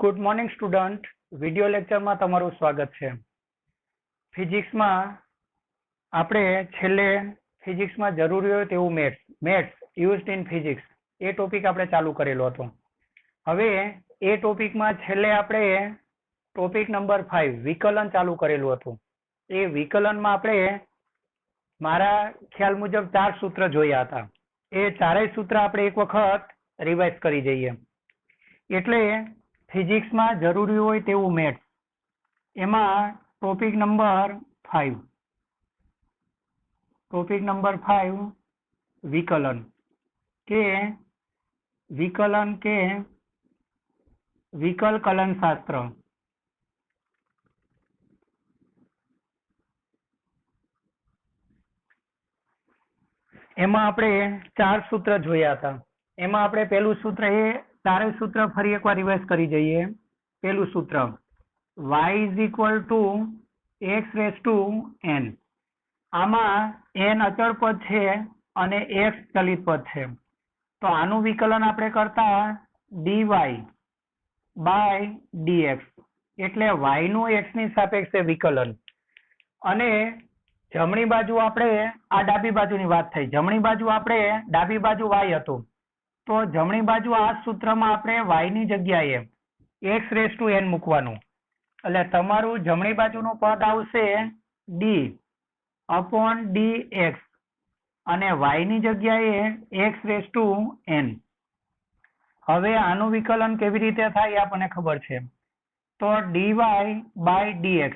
Good morning student. Video લેક્ચરમાં તમારું સ્વાગત છે. ફિઝિક્સમાં આપણે છેલ્લે ફિઝિક્સમાં જરૂરી હોય તેવું maths used in physics A topic આપણે ચાલુ કરેલો હતો. હવે એ ટોપિકમાં છેલ્લે આપણે ટોપિક નંબર 5 વિકલન ચાલુ કરેલું હતું. એ વિકલનમાં આપણે મારા ખ્યાલ મુજબ 4 સૂત્ર જોયા હતા. એ ચારેય સૂત્ર આપણે એક વખત રિવાઇઝ કરી જઈએ. એટલે ફિઝિક્સમાં જરૂરી હોય તેવું મેથ્સ એમાં ટોપિક નંબર 5 વિકલન કે વિકલ કલન શાસ્ત્ર. એમાં આપણે 4 સૂત્ર જોયા હતા. એમાં આપણે પહેલું સૂત્ર એ ચારેય સૂત્ર ફરી એકવાર રિવાઇઝ કરી જઈએ. પહેલું સૂત્ર y is equal to x raise to n. આમાં n અચળ પદ છે અને x ચલિત પદ છે. તો આનું વિકલન આપણે કરતા dy બાય dx, એટલે y નું x ની સાપેક્ષે વિકલન. અને જમણી બાજુ આપણે આ ડાબી બાજુની વાત થઈ. જમણી બાજુ આપણે ડાબી બાજુ y હતું, તો જમણી બાજુ આ સૂત્રમાં આપણે y ની જગ્યાએ x રેઝ ટુ n મૂકવાનું. એટલે તમારું જમણી બાજુનું પદ આવશે d અપોન dx અને y ની જગ્યાએ x રેઝ ટુ n. હવે આનું વિકલન કેવી રીતે થાય એ આપણને ખબર છે. તો dy બાય dx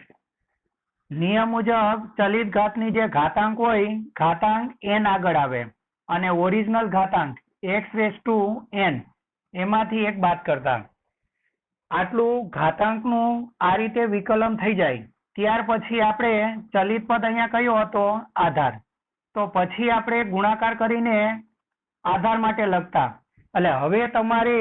નિયમ મુજબ ચલિત ઘાતની જે ઘાતાંક હોય, ઘાતાંક n આગળ આવે અને ઓરિજિનલ ઘાતાંક x રેઝ ટુ n એમાંથી એક બાદ કરતા. આટલું ઘાતાંકનું આ રીતે વિકલન થઈ જાય ત્યાર પછી આપણે ચલિત પદ અહીંયા કયો હતો? આધાર. તો પછી આપણે ગુણાકાર કરીને આધાર માટે લખતા. એટલે હવે તમારે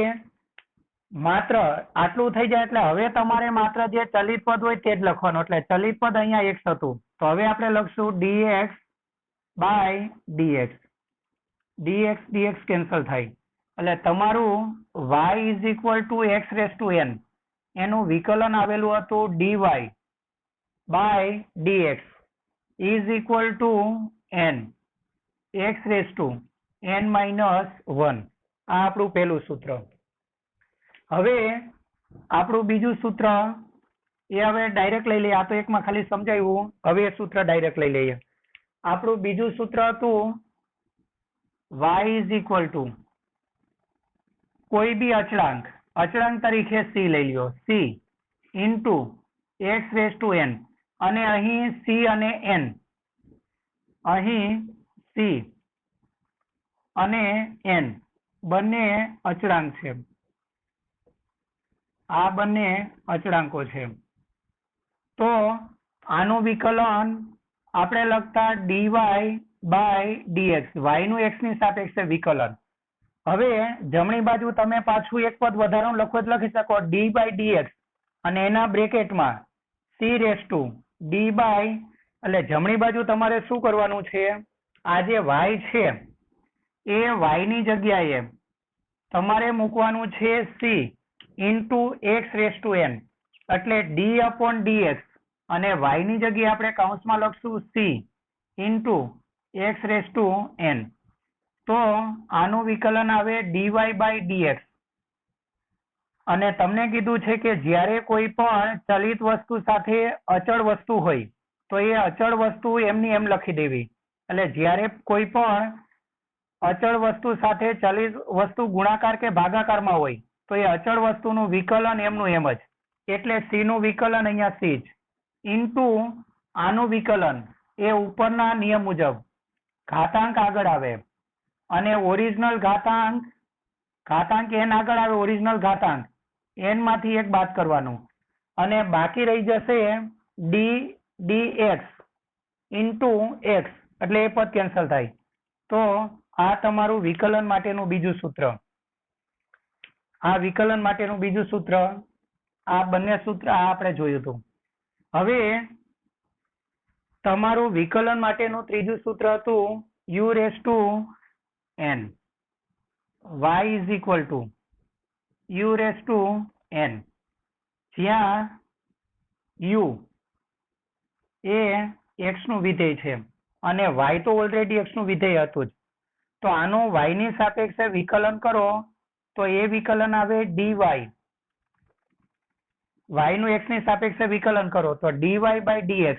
માત્ર આટલું થઈ જાય એટલે હવે તમારે માત્ર જે ચલિત પદ હોય તે જ લખવાનું. એટલે ચલિત પદ અહીંયા x હતું, તો હવે આપણે લખશું dx by dx. dx cancel થાય. એટલે તમારું y is equal to x raise to n એનું વિકલન આવેલું હતું dy by dx is equal to n x raise to n minus 1. આ આપણું પહેલું સૂત્ર. હવે આપણું બીજું સૂત્ર એ હવે ડાયરેક્ટ લઈ લઈએ. આ તો એકમાં ખાલી સમજાવ્યું, હવે એ સૂત્ર ડાયરેક્ટ લઈ લઈએ. આપણું બીજું સૂત્ર હતું y ઇઝ ઇક્વલ ટુ કોઈ બી અચળાંક તરીકે c લઈ લ્યો, c into x raise to n. અને અહીં c અને n, અહીં c અને n બંને અચળાંક છે. આ બંને અચળાંકો છે. તો આનું વિકલન આપણે લખતા dy બાય dx, y નું x ની સાપેક્ષે વિકલન. હવે જમણી બાજુ તમે પાછું એક પદ વધારાનું લખો જ લખી શકો, d બાય dx અને એના બ્રેકેટમાં c raise to d by, એટલે જમણી બાજુ તમારે શું કરવાનું છે? આ જે y છે એ y ની જગ્યાએ તમારે મૂકવાનું છે c into x raise to n. એટલે d અપોન dx અને y ની જગ્યાએ આપણે કૌંસમાં લખશું c into x raise to n. તો આનું વિકલન આવે dy બાય dx. અને તમને કીધું છે કે જ્યારે કોઈ પણ ચલિત વસ્તુ સાથે અચળ વસ્તુ હોય તો એ અચળ વસ્તુ એમની એમ લખી દેવી. એટલે જ્યારે કોઈ પણ અચળ વસ્તુ સાથે ચલિત વસ્તુ ગુણાકાર કે ભાગાકારમાં હોય તો એ અચળ વસ્તુનું વિકલન એમનું એમ જ. એટલે c નું વિકલન અહીંયા c જ ઇન્ટુ આનું વિકલન એ ઉપરના નિયમ મુજબ ઘાતાંક આગળ આવે અને ઓરિજિનલ ઘાતાંક n આગળ આવે, ઓરિજિનલ ઘાતાંક n માંથી એક બાદ કરવાનું અને બાકી રહી જશે dx ઇન્ટુ x, એટલે એ પદ કેન્સલ થાય. તો આ તમારું વિકલન માટેનું બીજું સૂત્ર. આ વિકલન માટેનું બીજું સૂત્ર, આ બંને સૂત્ર આ આપણે જોયું હતું. હવે તમારું વિકલન માટેનું ત્રીજું સૂત્ર હતું u raise to n. y is equal to u raise to n. જ્યાં યુ એ એક્સ નું વિધેય છે અને વાય તો ઓલરેડી એક્સ નું વિધેય હતું જ, તો આનું વાય ની સાપેક્ષે વિકલન કરો તો એ વિકલન આવે dy. વાય નું એક્સ ની સાપેક્ષે વિકલન કરો તો dy બાય dx,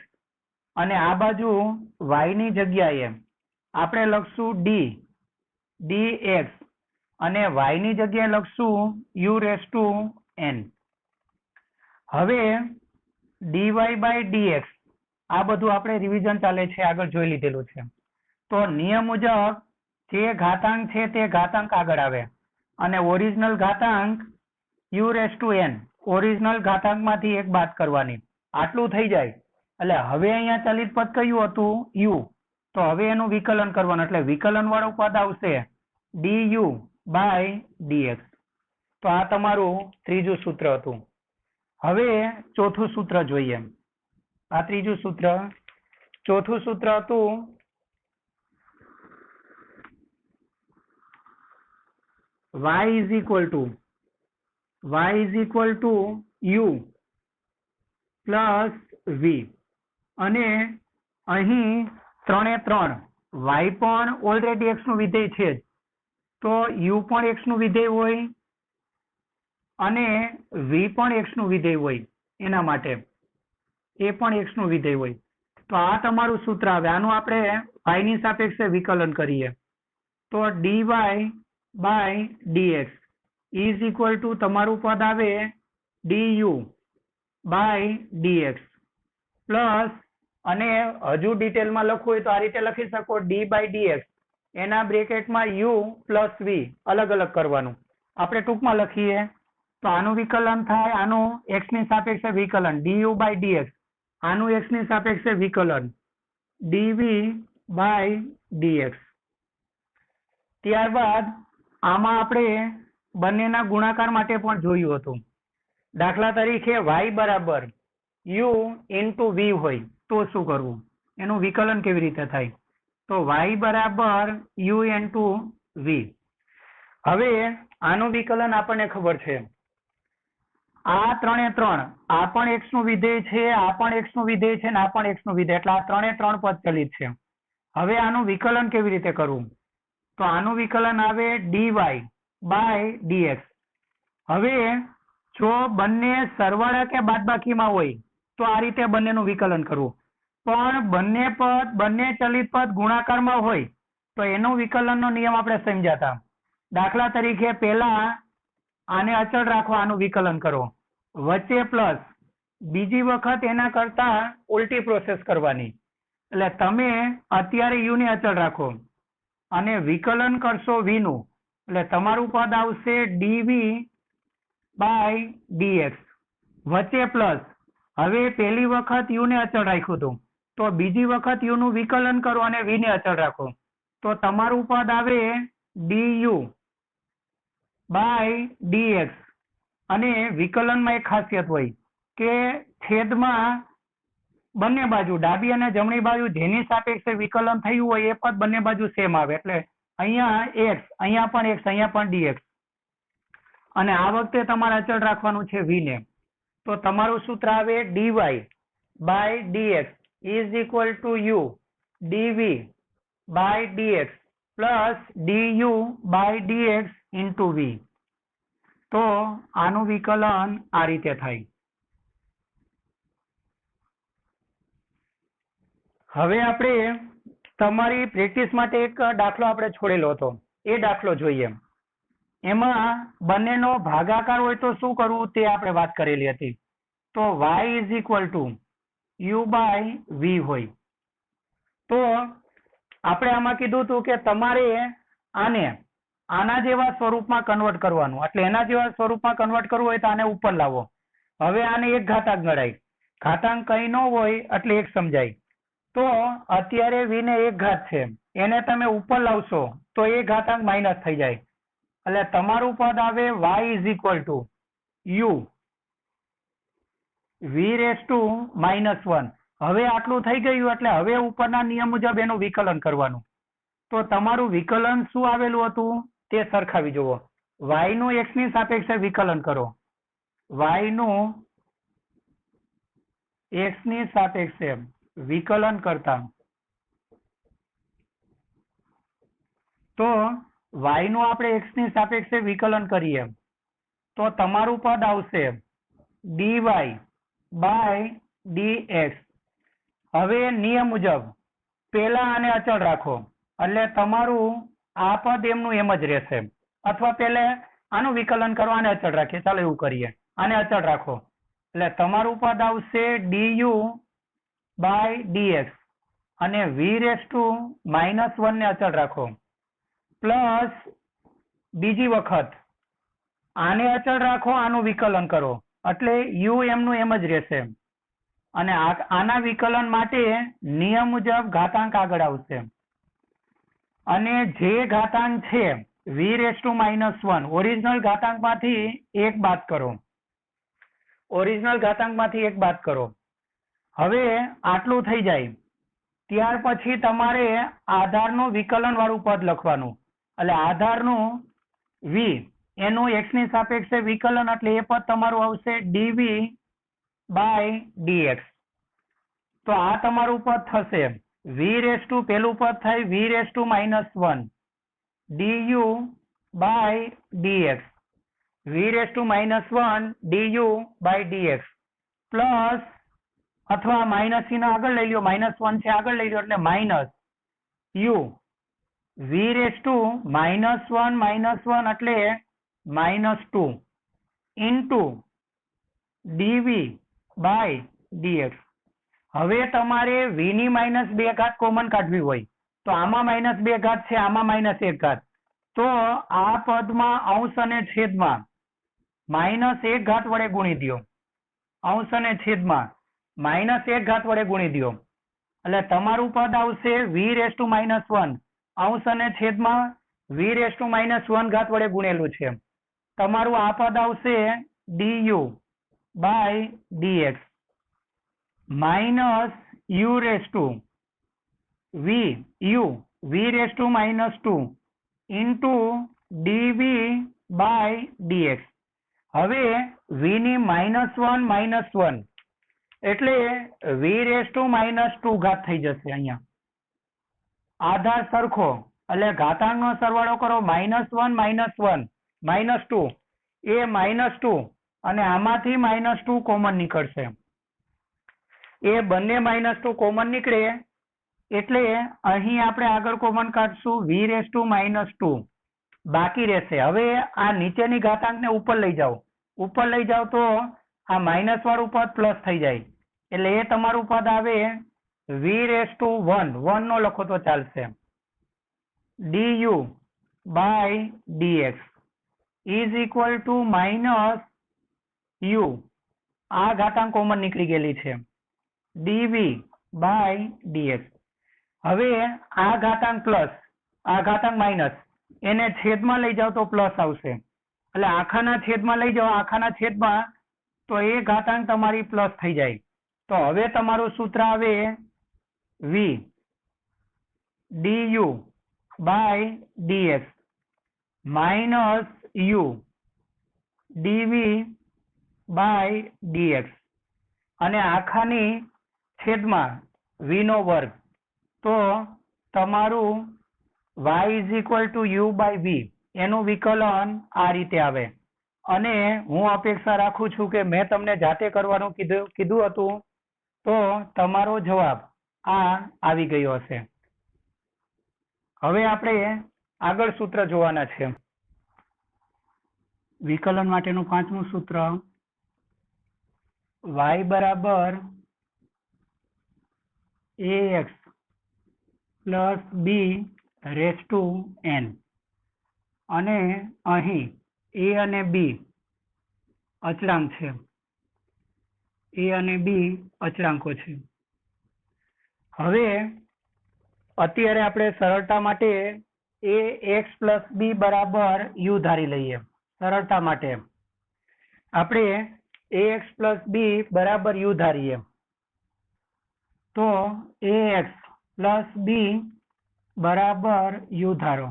અને આ બાજુ વાય ની જગ્યાએ આપણે લખશું dx અને વાય ની જગ્યાએ લખશું u⁴n. હવે dy બાય dx આ બધું આપણે રિવિઝન ચાલે છે આગળ જોઈ લીધેલું છે. તો નિયમ મુજબ જે ઘાતાંક છે તે ઘાતાંક આગળ આવે અને ઓરિજિનલ ઘાતાંક u⁴n ઓરિજિનલ ઘાતાંકમાંથી એક બાદ કરવાની. આટલું થઈ જાય એટલે હવે અહીંયા ચલિત પદ કયું હતું? u. તો હવે એનું વિકલન કરવાનું, એટલે વિકલન વાળું પદ આવશે du બાય dx. તો આ તમારું ત્રીજું સૂત્ર હતું. હવે ચોથું સૂત્ર જોઈએ. આ ત્રીજું સૂત્ર. ચોથું સૂત્ર હતું y is equal to u plus v. અને અહીં 3 એ 3 y પણ ઓલરેડી x નું વિધેય છે જ, તો u પણ x નું વિધેય હોય અને v પણ x નું વિધેય હોય, એના માટે એ પણ x નું વિધેય હોય. તો આ તમારું સૂત્ર આવે. આનું આપણે y ની સાપેક્ષે વિકલન કરીએ તો dy by dx is equal to તમારું પદ આવે du બાય dx પ્લસ, અને હજુ ડિટેલમાં લખવું હોય તો આ રીતે લખી શકો d બાય dx એના બ્રેકેટમાં u પ્લસ v અલગ અલગ કરવાનું. આપણે ટૂંકમાં લખીએ તો આનું વિકલન થાય, આનું x ની સાપેક્ષે વિકલન du બાય dx, આનું x ની સાપેક્ષે વિકલન dv બાય dx. ત્યારબાદ આમાં આપણે બંનેના ગુણાકાર માટે પણ જોયું હતું. દાખલા તરીકે y બરાબર u ઇન્ટુ v હોય તો શું કરવું, એનું વિકલન કેવી રીતે થાય? તો y બરાબર u ઇન્ટુ v. હવે આનું વિકલન આપણને ખબર છે, આ 3 એ 3 આ પણ x નું વિધેય છે, આ પણ x નું વિધેય છે, અને આ પણ x નું વિધેય, એટલે આ 3 એ 3 પદ ચલિત છે. હવે આનું વિકલન કેવી રીતે કરવું? તો આનું વિકલન આવે dy બાય dx. હવે જો બંને સરવાળા કે બાદબાકીમાં હોય તો આ રીતે બંનેનું વિકલન કરવું, પણ બંને ચલિત પદ ગુણાકારમાં હોય તો એનું વિકલનનો નિયમ આપણે સમજ્યા. દાખલા તરીકે પહેલા આને અચળ રાખો, આનું વિકલન કરો, વચ્ચે પ્લસ, બીજી વખત એના કરતા ઉલટી પ્રોસેસ કરવાની. એટલે તમે અત્યારે u ને અચળ રાખો અને વિકલન કરશો v નું, એટલે તમારું પદ આવશે dv બાય dx વચ્ચે પ્લસ. હવે પહેલી વખત u ને અચળ રાખ્યું હતું તો બીજી વખત u નું વિકલન કરો અને v ને અચળ રાખો, તો તમારું પદ આવે du બાય dx. અને વિકલનમાં એક ખાસિયત હોય કે છેદમાં બંને બાજુ ડાબી અને જમણી બાજુ જેની સાપેક્ષે વિકલન થયું હોય એ પદ બંને બાજુ સેમ આવે, એટલે અહીંયા x, અહીંયા પણ x, અહીંયા પણ dx. અને આ વખતે તમારે અચળ રાખવાનું છે v ને, તો તમારું સૂત્ર આવે dy by dx is equal to u dv by dx plus du by dx into v. તો આનું વિકલન આ રીતે થાય. હવે આપણે તમારી પ્રેક્ટિસ માટે એક દાખલો આપણે છોડેલો હતો, એ દાખલો જોઈએ. એમાં બંનેનો ભાગાકાર હોય તો શું કરવું તે આપણે વાત કરેલી હતી. તો y is equal to u by v હોય તો આપણે આમાં કીધું હતું કે તમારે આના જેવા સ્વરૂપમાં કન્વર્ટ કરવાનું, એટલે એના જેવા સ્વરૂપમાં કન્વર્ટ કરવું હોય તો આને ઉપર લાવો. હવે આને એક ઘાતાંક ગણાય, ઘાતાંક કઈ ન હોય એટલે એક સમજાય. તો અત્યારે v ને એક ઘાત છે, એને તમે ઉપર લાવશો તો એ ઘાતાંક માઇનસ થઈ જાય, એટલે તમારું પદ આવે y is equal to u v⁻−1. હવે આટલું થઈ ગયું એટલે હવે ઉપરના નિયમ મુજબ એનું વિકલન કરવાનું. તો તમારું વિકલન શું આવેલું હતું તે સરખાવી જુઓ. y નું x ની સાપેક્ષે વિકલન કરો, y નું x ની સાપેક્ષે વિકલન કરતા તો y નું આપણે x ની સાપેક્ષે વિકલન કરીએ તો તમારું પદ આવશે dy બાય dx. હવે નિયમ મુજબ પેલા આને અચળ રાખો એટલે તમારું આ પદ એમનું એમ જ રહેશે, અથવા પેલે આનું વિકલન કરો આને અચળ રાખીએ. ચાલો એવું કરીએ, આને અચળ રાખો એટલે તમારું પદ આવશે du બાય dx અને v−1 ને અચળ રાખો પ્લસ બીજી વખત આને અચળ રાખો, આનું વિકલન કરો એટલે u એમનું એમ જ રહેશે અને આના વિકલન માટે નિયમ મુજબ ઘાતાંક આગળ આવશે અને જે ઘાતાંક છે v−1 ઓરિજિનલ ઘાતાંકમાંથી એક બાદ કરો, ઓરિજિનલ ઘાતાંકમાંથી એક બાદ કરો. હવે આટલું થઈ જાય ત્યાર પછી તમારે આધારનું વિકલન વાળું પદ લખવાનું એટલે આધારનું v એનું x ની સાપેક્ષે વિકલન એટલે એ પદ તમારું આવશે dv બાય dx. તો આ તમારું પદ થશે પેલું પદ થાય v−1 du by dx, v−1 du by dx plus અથવા માઇનસ ચિહ્ન આગળ લઈ લ્યો, -1 છે આગળ લઈ લ્યો એટલે માઇનસ u v−1 એટલે -2 ઇન્ટુ dv બાય dx. હવે તમારે v ની -2 ઘાત કોમન કાઢવી હોય તો આમાં -2 ઘાત છે, આમાં -1 ઘાત, તો આ પદમાં અંશ અને છેદમાં -1 ઘાત વડે ગુણી દો, અંશ અને છેદમાં -1 ઘાત વડે ગુણી દો એટલે તમારું પદ આવશે v−1 અંશ અને છેદમાં v−1 ઘાત વડે ગુણેલું છે. તમારું આ પદ આવશે du by dx minus v−2 into dv by dx. હવે v ની -1 એટલે v−2 ઘાત થઈ જશે. અહીંયા આધાર સરખો એટલે ઘાતાંકનો સરવાળો કરો, -1 -2 એ -2 અને આમાંથી -2 કોમન નીકળશે. એ બંને -2 કોમન નીકળે એટલે અહીં આપણે આગળ કોમન કાઢશું v−2 બાકી રહેશે. હવે આ નીચેની ઘાતાંકને ઉપર લઈ જાઓ, ઉપર લઈ જાઓ તો આ માઇનસ વાળું પદ પ્લસ થઈ જાય એટલે એ તમારું પદ આવે v−1 નો લખો તો ચાલશે du by dx is equal to -u, આ ઘાતાંક કોમન નીકળી ગયેલી છે, dv બાય dx. હવે આ ઘાતાંક પ્લસ આ ઘાતાંક માઇનસ એને છેદમાં લઈ જાઓ તો પ્લસ આવશે એટલે આખાના છેદમાં લઈ જાઓ, આખાના છેદમાં તો એ ઘાતાંક તમારી પ્લસ થઈ જાય. તો હવે તમારું સૂત્ર આવે v du by dx minus u dv by dx અને આખાની છેદમાં v નો વર્ગ. તો તમારું y is equal to u by v એનું વિકલન આ રીતે આવે. અને હું અપેક્ષા રાખું છું કે મેં તમને જાતે કરવાનું કીધું હતું તો તમારો જવાબ આ આવી ગયો હશે. હવે આપણે આગળ સૂત્ર જોવાના છે. વિકલન માટેનું પાંચમું સૂત્ર y બરાબર ax plus b raise to n અને અહીં a અને b અચળાંક છે, a અને b અચળાંકો છે. હવે અત્યારે આપણે સરળતા માટે ax પ્લસ b બરાબર u ધારી લઈએ. સરળતા માટે આપણે ax પ્લસ b બરાબર u ધારીએ તો ax પ્લસ b બરાબર u ધારો.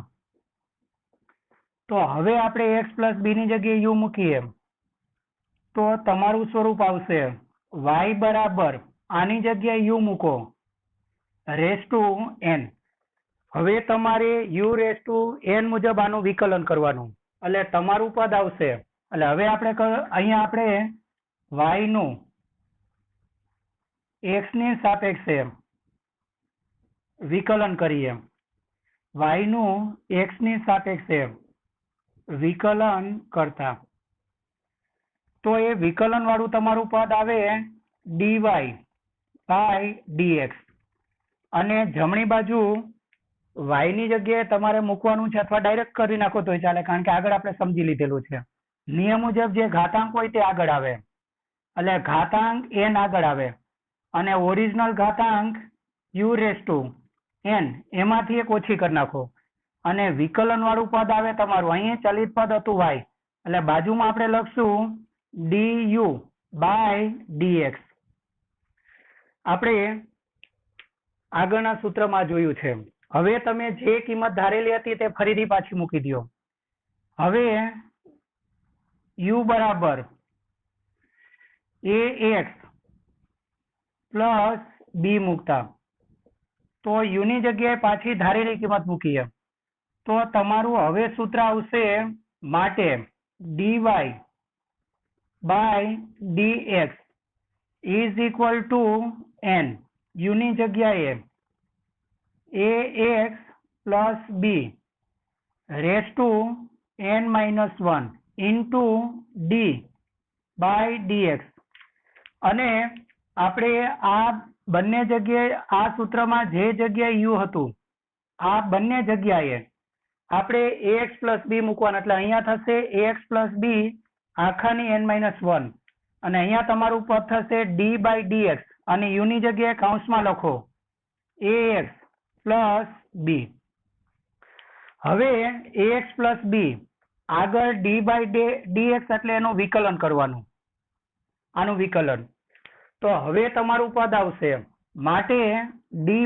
તો હવે આપણે x પ્લસ b ની જગ્યાએ u મૂકીએ તો તમારું સ્વરૂપ આવશે y બરાબર આની જગ્યાએ યુ મૂકો રેસ ટુ એન. હવે તમારે યુ રેસ ટુ એન મુજબ આનું વિકલન કરવાનું એટલે તમારું પદ આવશે. એટલે હવે અહીંયા આપણે y નું x ની સાપેક્ષે વિકલન કરીએ. y નું x ની સાપેક્ષે વિકલન કરતા તો એ વિકલન વાળું તમારું પદ આવે dy બાય dx. અને જમણી બાજુ y ની જગ્યાએ તમારે મૂકવાનું છે અથવા ડાયરેક્ટ કરી નાખો તોય ચાલે, કારણ કે આગળ આપણે સમજી લીધેલું છે. નિયમ મુજબ જે ઘાતાંક હોય તે આગળ આવે એટલે ઘાતાંક n આગળ આવે અને ઓરિજિનલ ઘાતાંક u રેસ ટુ n એમાંથી એક ઓછી કરી નાખો અને વિકલન વાળું પદ આવે તમારું. અહીં ચલિત પદ હતું y એટલે બાજુમાં આપણે લખશું du બાય dx. આપણે આગળના સૂત્રમાં જોયું છે. હવે તમે જે કિંમત ધારેલી હતી તે ફરીથી પાછી મૂકી દો. હવે u બરાબર ax પ્લસ b મૂકતા તો u ની જગ્યાએ પાછી ધારેલી કિંમત મૂકીએ તો તમારું હવે સૂત્ર આવશે માટે dy by dx is equal to n. u ની જગ્યાએ ax plus b raise to n minus 1 into d by dx. અને આપણે આ બંને જગ્યાએ આ સૂત્રમાં જે જગ્યાએ u હતું આ બંને જગ્યાએ આપણે ax પ્લસ b મૂકવાનું એટલે અહીંયા થશે ax પ્લસ b આખાની n-1 અને અહીંયા તમારું પદ થશે d બાય dx અને u ની જગ્યાએ કૌંસમાં લખો ax પ્લસ b. હવે ax પ્લસ b આગળ d બાય dx એટલે એનું વિકલન કરવાનું, આનું વિકલન. તો હવે તમારું પદ આવશે માટે dy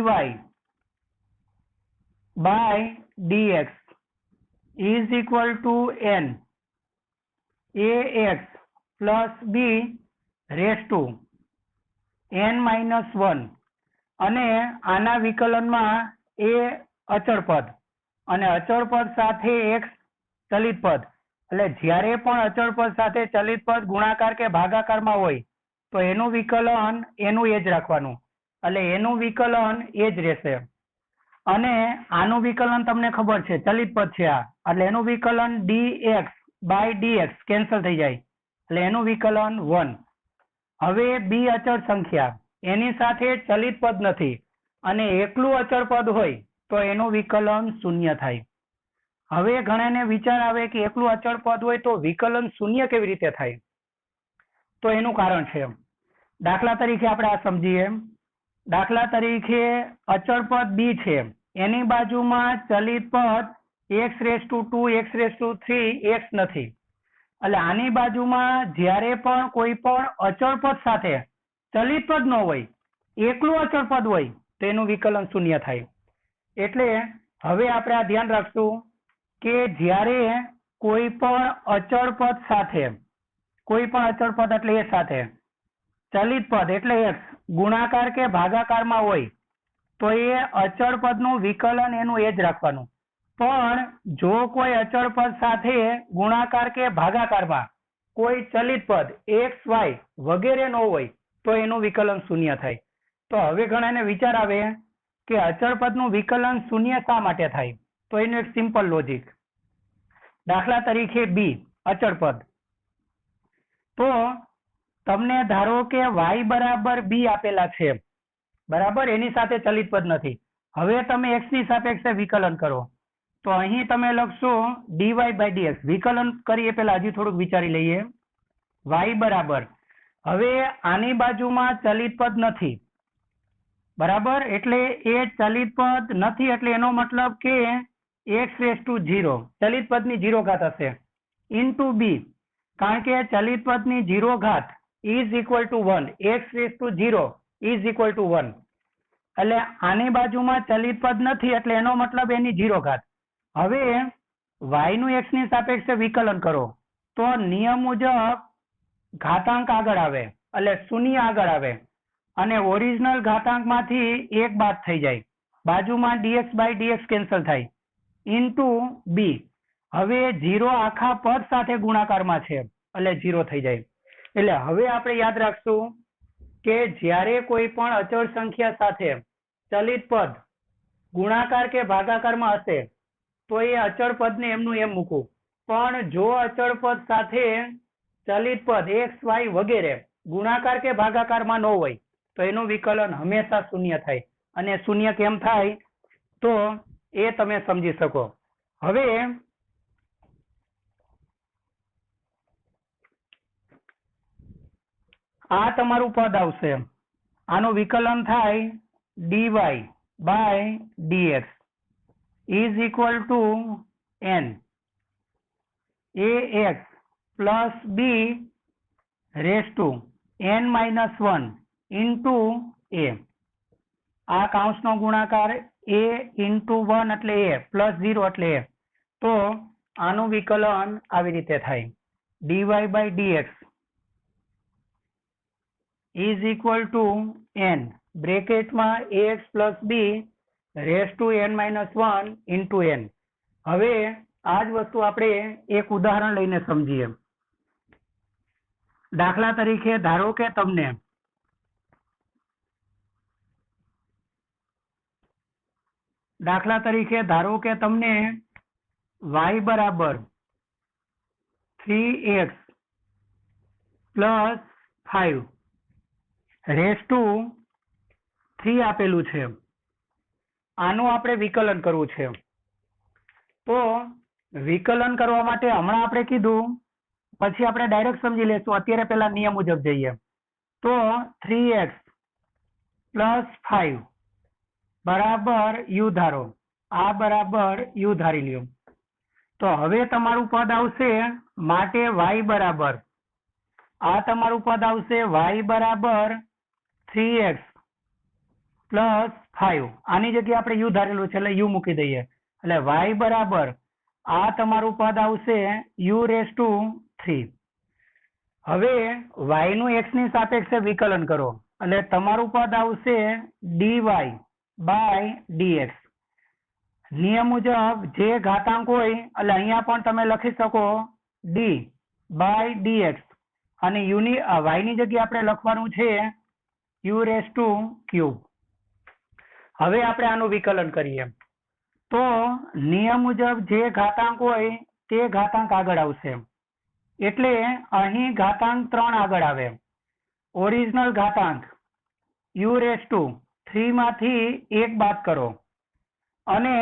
by dx is equal to n ax plus b raise to n-1 અને આના વિકલનમાં એ અચળ પદ અને અચળ પદ સાથે x ચલિત પદ. એટલે જ્યારે પણ અચળ પદ સાથે ચલિત પદ ગુણાકાર કે ભાગાકારમાં હોય તો એનું વિકલન એનું એ જ રાખવાનું એટલે એનું વિકલન એ જ રહેશે. અને આનું વિકલન તમને ખબર છે ચલિત પદ છે આ એટલે એનું વિકલન dx બાય dx કેન્સલ થઈ જાય એટલે એનું વિકલન 1. હવે b અચળ સંખ્યા એની સાથે ચલિત પદ નથી અને એકલું અચળ પદ હોય તો એનું વિકલન 0 થાય. હવે ઘણાને વિચાર આવે કે એકલું અચળ પદ હોય તો વિકલન 0 કેવી રીતે થાય? તો એનું કારણ છે. દાખલા તરીકે આપણે આ સમજીએ. દાખલા તરીકે અચળ પદ b છે એની બાજુમાં ચલિત પદ x raise to 2 x raise to 3 x નથી એટલે આની બાજુમાં જ્યારે પણ કોઈ પણ અચળ પદ સાથે ચલિત પદ ન હોય એકલું અચળ પદ હોય તો એનું વિકલન 0 થાય. એટલે હવે આપણે આ ધ્યાન રાખશું કે જ્યારે કોઈ પણ અચળ પદ સાથે કોઈ પણ અચળ પદ એટલે એ સાથે ચલિત પદ એટલે x ગુણાકાર કે ભાગાકારમાં હોય તો એ અચળ પદનું વિકલન એનું એ જ રાખવાનું. પણ જો કોઈ અચળ પદ સાથે ગુણાકાર કે ભાગાકારમાં કોઈ ચલિત પદ x y વગેરે ન હોય તો એનું વિકલન 0 થાય. તો હવે ઘણાને વિચાર આવે કે અચળ પદનું વિકલન 0 શા માટે થાય? તો એનું એક સિમ્પલ લોજિક. દાખલા તરીકે b અચળ પદ. તો તમને ધારો કે y બરાબર b આપેલા છે બરાબર, એની સાથે ચલિત પદ નથી. હવે તમે x ની સાપેક્ષે વિકલન કરો તો અહીં તમે લખશો dy બાય dx. વિકલન કરીએ પહેલા હજી થોડુંક વિચારી લઈએ. y બરાબર હવે આની બાજુમાં ચલિત પદ નથી બરાબર એટલે એ ચલિત પદ નથી એટલે એનો મતલબ કે x રેસ ટુ 0 ચલિત પદની 0 ઘાત હશે ઇન્ટુ b કારણ કે ચલિત પદની 0 ઘાત is equal to 1 x raise to 0 is equal to 1 એટલે આની બાજુમાં ચલિત પદ નથી એટલે એનો મતલબ એની 0 ઘાત. હવે y નું x ની સાપેક્ષે વિકલન કરો તો નિયમ મુજબ ઘાતાંક આગળ આવે એટલે 0 આગળ આવે અને ઓરિજિનલ ઘાતાંકમાંથી એક બાદ થઈ જાય, બાજુમાં dx બાય dx કેન્સલ થાય, ઇન્ટુ બી. હવે 0 આખા પદ સાથે ગુણાકારમાં છે એટલે 0 થઈ જાય. એટલે હવે આપણે યાદ રાખશું કે જ્યારે કોઈ પણ અચળ સંખ્યા સાથે ચલિત પદ ગુણાકાર કે ભાગાકારમાં હશે તો એ અચળ પદને એમનું એમ મૂકવું. પણ જો અચળ પદ સાથે ચલિત પદ x y વગેરે ગુણાકાર કે ભાગાકારમાં ન હોય તો એનું વિકલન હંમેશા શૂન્ય થાય. અને શૂન્ય કેમ થાય તો એ તમે સમજી શકો. હવે આ તમારું પદ આવશે, આનું વિકલન થાય dy by dx is equal to n ax plus b raise to n minus 1 into a. આ કાઉન્સનો ગુણાકાર a ઇન્ટુ 1 એટલે a પ્લસ 0 એટલે a. તો આનું વિકલન આવી રીતે થાય dy by dx is equal to n બ્રેકેટમાં ax plus b raise to n minus 1 into n. હવે આ જ વસ્તુ આપણે એક ઉદાહરણ લઈને સમજીએ. દાખલા તરીકે ધારો કે તમને y બરાબર 3x પ્લસ 5 રેસ ટુ 3 આપેલું છે. આનું આપણે વિકલન કરવું છે. તો વિકલન કરવા માટે હમણાં આપણે કીધું, પછી આપણે ડાયરેક્ટ સમજી લેશું. અત્યારે પહેલા નિયમ મુજબ જઈએ તો 3x પ્લસ 5 બરાબર u ધારો, આ બરાબર u ધારી લ્યો. તો હવે તમારું પદ આવશે માટે y બરાબર, આ તમારું પદ આવશે y બરાબર 3x પ્લસ 5. આની જગ્યાએ આપણે u ધારેલું છે એટલે u મૂકી દઈએ. એટલે y બરાબર આ તમારું પદ આવશે u રેસ ટુ 3. હવે y નું x ની સાપેક્ષે વિકલન કરો એટલે તમારું પદ આવશે dy બાય dx. નિયમ મુજબ જે ઘાતાંક હોય એટલે અહીંયા પણ તમે લખી શકો d બાય dx અને y ની જગ્યાએ આપણે લખવાનું છે u રેસ ટુ ક્યુબ. હવે આપણે આનું વિકલન કરીએ તો નિયમ મુજબ જે ઘાતાંક હોય તે ઘાતાંક આગળ આવશે. એટલે અહીં ઘાતાંક 3 આગળ આવે. ઓરિજિનલ ઘાતાંક u રેસ ટુ 3 માંથી 1 બાદ કરો. અને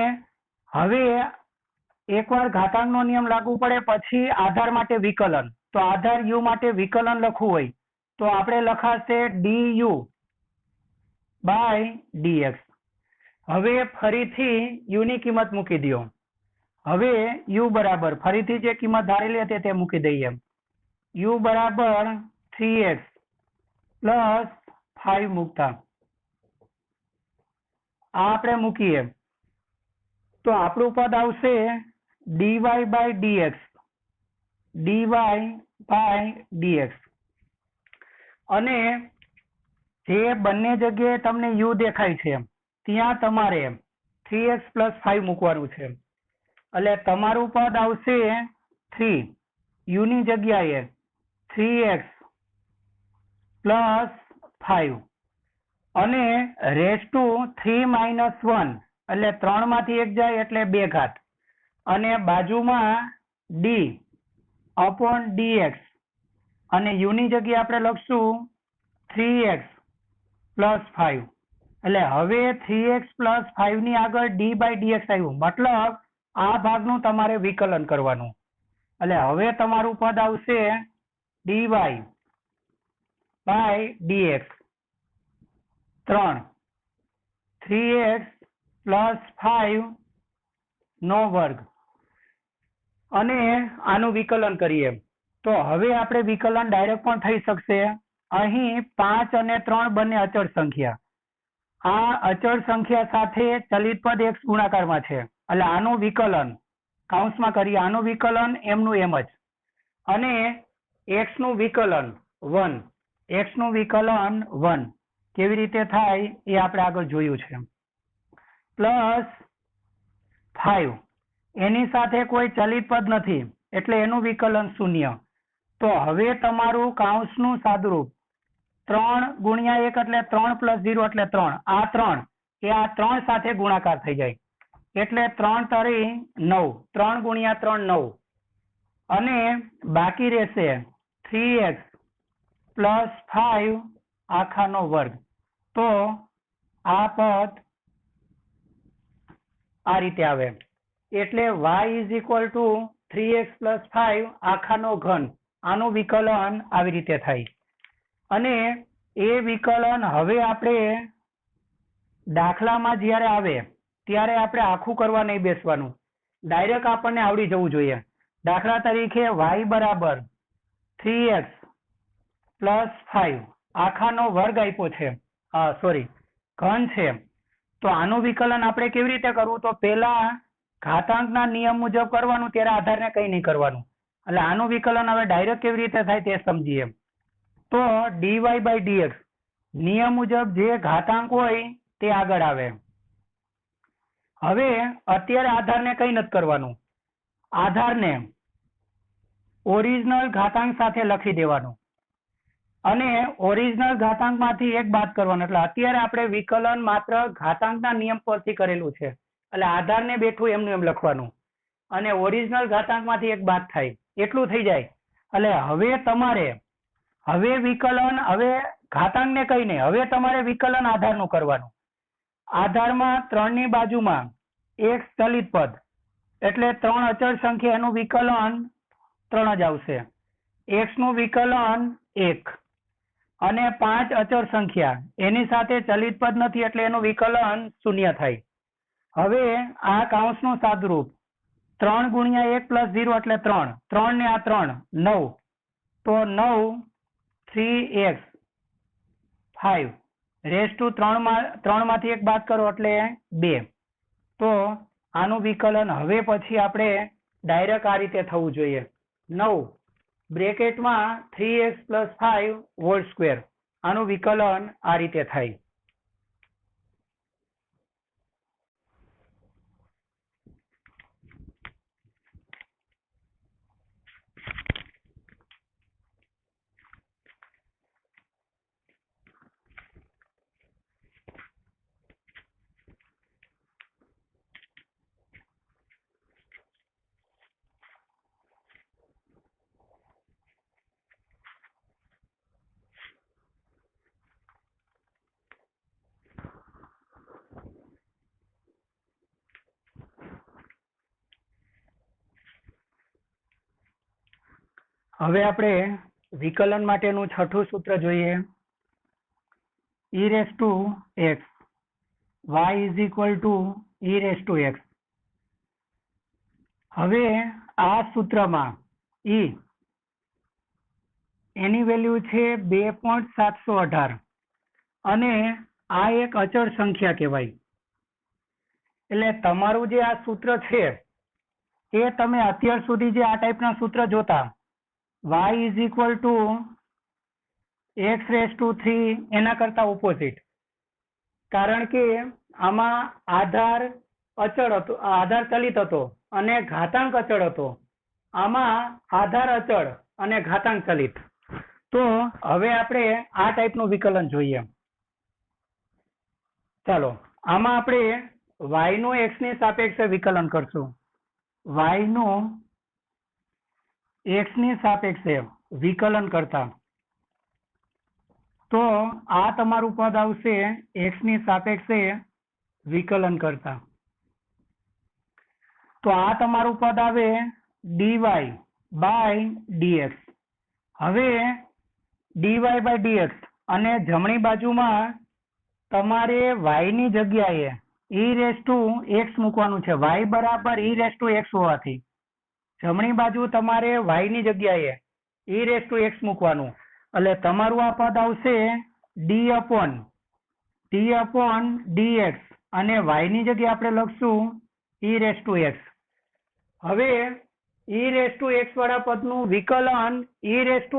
હવે એકવાર ઘાતાંકનો નિયમ લાગુ પડે પછી આધાર માટે વિકલન. તો આધાર u માટે વિકલન લખવું હોય તો આપણે લખાશે du બાય dx. હવે ફરીથી u ની કિંમત મૂકી દો. હવે u બરાબર ફરીથી જે કિંમત ધારેલી હતી તે મૂકી દઈએ. u બરાબર 3x પ્લસ 5 મૂકતા આ આપણે મૂકીએ તો આપણું પદ આવશે dy by dx, dy by dx. અને જે બંને જગ્યાએ તમને u દેખાય છે ત્યાં તમારે 3x પ્લસ 5 મૂકવાનું છે. એટલે તમારું પદ આવશે 3, u ની જગ્યાએ 3x પ્લસ 5 અને રેસ ટુ 3 માઇનસ 1 એટલે 3 માંથી 1 જાય એટલે 2 ઘાત અને બાજુમાં d અપોન dx અને u ની જગ્યાએ આપણે લખશું 3x પ્લસ 5. એટલે હવે 3x પ્લસ 5 ની આગળ d બાય dx આવ્યું, મતલબ આ ભાગનું તમારે વિકલન કરવાનું. એટલે હવે તમારું પદ આવશે dy by dx 3x plus 5 નો વર્ગ. અને આનું વિકલન કરીએ તો હવે આપણે વિકલન ડાયરેક્ટ પણ થઈ શકશે. અહીં 5 અને 3 બંને અચળ સંખ્યા, આ અચળ સંખ્યા સાથે ચલિત પદ x ગુણાકારમાં છે એટલે આનું વિકલન કૌંસમાં કરીએ, આનું વિકલન એમનું એમ જ. અને x નું વિકલન 1, x નું વિકલન 1. કેવી રીતે થાય એ આપણે આગળ જોયું છે. +5 એની સાથે કોઈ ચલિત પદ નથી એટલે એનું વિકલન 0. તો હવે તમારું કાઉન્સનું સાદુરૂપ 3 ગુણ્યા 1 એટલે 3 + 0 એટલે 3. આ 3 એ આ 3 સાથે ગુણાકાર થઈ જાય એટલે 3 તરી 9. 3 ગુણ્યા 3 9 અને બાકી રહેશે 3x + 5 આખાનો વર્ગ. તો આ પદ આ રીતે આવે એટલે y = 3x + 5 આખાનો ઘન. આનું વિકલન આવી રીતે થાય. અને એ વિકલન હવે આપણે દાખલામાં જ્યારે આવે ત્યારે આપણે આખું કરવા નહીં બેસવાનું, ડાયરેક્ટ આપણને આવડી જવું જોઈએ. દાખલા તરીકે y = 3x + 5 આખાનો વર્ગ આપ્યો છે, ઘન છે. તો આનું વિકલન આપણે કેવી રીતે કરવું? તો પહેલા ઘાતાંકના નિયમ મુજબ કરવાનું, ત્યારે આધારને કંઈ નહીં કરવાનું. એટલે આનું વિકલન હવે ડાયરેક્ટ કેવી રીતે થાય તે સમજીએ. તો dy/dx નિયમ મુજબ જે ઘાતાંક હોય તે આગળ આવે. હવે અત્યારે આધારને કંઈ નથી કરવાનું, આધારને ઓરિજિનલ ઘાતાંક સાથે લખી દેવાનું અને ઓરિજિનલ ઘાતાંકમાંથી એક બાદ કરવાનો. એટલે અત્યારે આપણે વિકલન માત્ર ઘાતાંકના નિયમ પરથી કરેલું છે એટલે આધારને બેઠું એમનું એમ લખવાનું અને ઓરિજિનલ ઘાતાંકમાંથી એક બાદ થાય એટલું થઈ જાય. એટલે હવે તમારે વિકલન હવે ઘાતાંકને કઈ નહીં, હવે તમારે વિકલન આધારનું કરવાનું. આધારમાં 3 ની બાજુમાં એક ચલિત પદ એટલે 3 અચળ સંખ્યા, એનું વિકલન 3 જ આવશે. x નું વિકલન 1 અને 5 અચળ સંખ્યા એની સાથે ચલિત પદ નથી એટલે એનું વિકલન 0 થાય. હવે આ કાઉન્સનું સાદુરૂપ 3 ગુણ્યા 1 + 0 એટલે 3. 3 ને આ 3 9. તો 9 3x 5 3 માંથી એક બાદ કરો એટલે 2. તો આનું વિકલન હવે પછી આપણે ડાયરેક્ટ આ રીતે થવું જોઈએ. 9 બ્રેકેટમાં 3x + 5 હોલ સ્ક્વેર. આનું વિકલન આ રીતે થાય. હવે આપણે વિકલન માટેનું છઠ્ઠું સૂત્ર જોઈએ. e⁻x y = e⁻x. હવે આ સૂત્રમાં એની વેલ્યુ છે 2.718 અને આ એક અચળ સંખ્યા કહેવાય. એટલે તમારું જે આ સૂત્ર છે એ તમે અત્યાર સુધી જે આ ટાઈપના સૂત્ર જોતા y = x⁻³ એના કરતા ઓપોઝિટ. કારણ કે આમાં આધાર અચળ હતો, આધાર ચલિત હતો અને ઘાતાંક અચળ હતો. આમાં આધાર અચળ અને ઘાતાંક ચલિત. તો હવે આપણે આ ટાઈપનું વિકલન જોઈએ. ચાલો આમાં આપણે y નું x ની સાપેક્ષે વિકલન કરશું. y નું x ની સાપેક્ષે વિકલન કરતા તો આ તમારું પદ આવશે x ની સાપેક્ષે વિકલન કરતા. તો આ તમારું પદ આવે dy/dx. હવે dy/dx અને જમણી બાજુમાં તમારે y ની જગ્યાએ e⁻x મૂકવાનું છે. y = e⁻x હોવાથી જમણી બાજુ તમારે y ની જગ્યાએ e⁻x મૂકવાનું. એટલે તમારું આ પદ આવશે d/dx અને y ની જગ્યાએ આપણે લખશું e⁻x. હવે e⁻x વાળા પદનું વિકલન e⁻x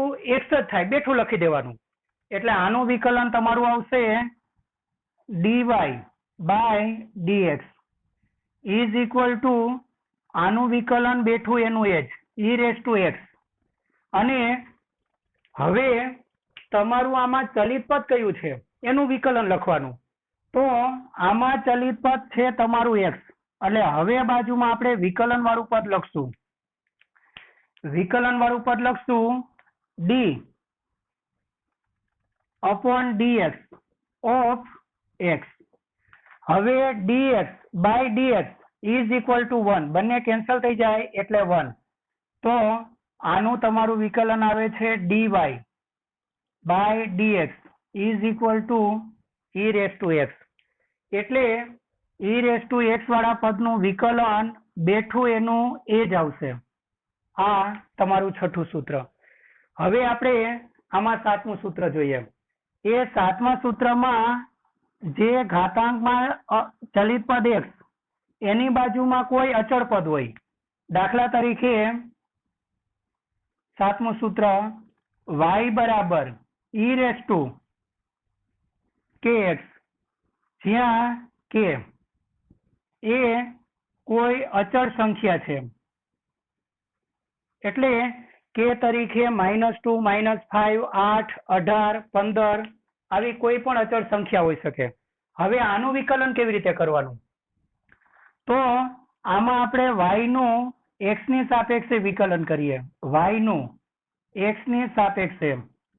જ થાય, બેઠું લખી દેવાનું. એટલે આનું વિકલન તમારું આવશે dy by dx is equal to આનું વિકલન બેઠું એનું h e raise to x. અને હવે તમારું આમાં ચલિત પદ કયું છે એનું વિકલન લખવાનું. તો આમાં ચલિત પદ છે તમારું x, એટલે હવે બાજુમાં આપણે વિકલન વાળું પદ લખશું. વિકલન વાળું પદ લખશું d upon dx of x. હવે dx by dx is equal to 1, બંને કેન્સલ થઈ જાય એટલે 1. તો આનું તમારું વિકલન આવે છે dy by dx is equal to e raised to x. એટલે e raised to x વાળા પદનું વિકલન બેઠું એનું એ જ આવશે. આ તમારું છઠ્ઠું સૂત્ર. હવે આપણે આમાં સાતમું સૂત્ર જોઈએ. એ સાતમા સૂત્રમાં જે ઘાતાંકમાં ચલિત પદ x એની બાજુમાં કોઈ અચળ પદ હોય, દાખલા તરીકે સાતમું સૂત્ર y બરાબર e રેઝ ટુ kx, જ્યાં k એ કોઈ અચળ સંખ્યા છે. એટલે કે તરીકે -2, -5, 8, 18, 15 આવી કોઈ પણ અચળ સંખ્યા હોઈ શકે. હવે આનું વિકલન કેવી રીતે કરવાનું? તો આમાં આપણે y નું x ની સાપેક્ષે વિકલન કરીએ. y નું x ની સાપેક્ષે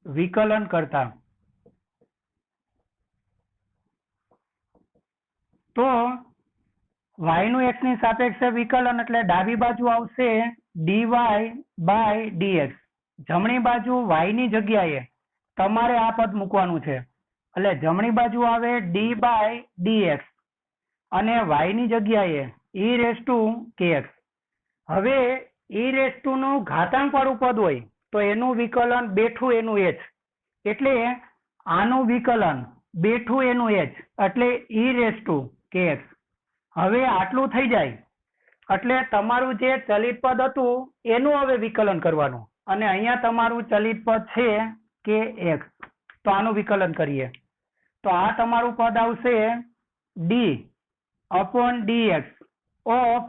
વિકલન કરતા તો y નું x ની સાપેક્ષે વિકલન એટલે ડાબી બાજુ આવશે dy બાય dx. જમણી બાજુ y ની જગ્યાએ તમારે આ પદ મૂકવાનું છે, એટલે જમણી બાજુ આવે d બાય dx અને y ની જગ્યાએ e રેઝ ટુ kx. હવે e રેઝ ટુ નું ઘાતાંક વાળું પદ હોય તો એનું વિકલન બેઠું એનું h, એટલે આનું વિકલન બેઠું એનું h એટલે e રેઝ ટુ kx. હવે આટલું થઈ જાય એટલે તમારું જે ચલિત પદ હતું એનું હવે વિકલન કરવાનું. અને અહીંયા તમારું ચલિત પદ છે kx, તો આનું વિકલન કરીએ તો આ તમારું પદ આવશે d upon dx of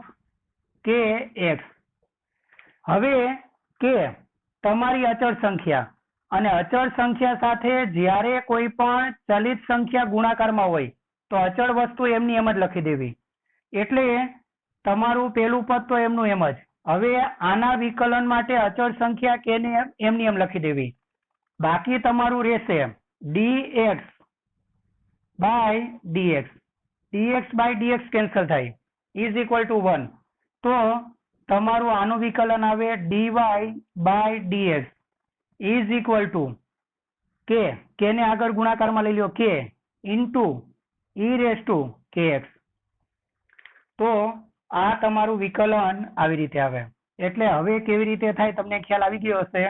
kx. હવે k તમારી અચળ સંખ્યા, અને અચળ સંખ્યા સાથે જ્યારે કોઈ પણ ચલિત સંખ્યા ગુણાકારમાં હોય તો અચળ વસ્તુ એમની એમ જ લખી દેવી. એટલે તમારું પેલું પદ તો એમનું એમ જ. હવે આના વિકલન માટે અચળ સંખ્યા કે ને એમની એમ લખી દેવી. બાકી તમારું રહેશે dx by dx. dx by dx cancel થાય ઇઝ ઇક્વલ ટુ 1. તો તમારું આનું વિકલન આવે dy by dx is equal to k ને આગળ ગુણાકારમાં લઈ લો k into e raise to kx. તો આ તમારું વિકલન આવી રીતે આવે. એટલે હવે કેવી રીતે થાય તમને ખ્યાલ આવી ગયો હશે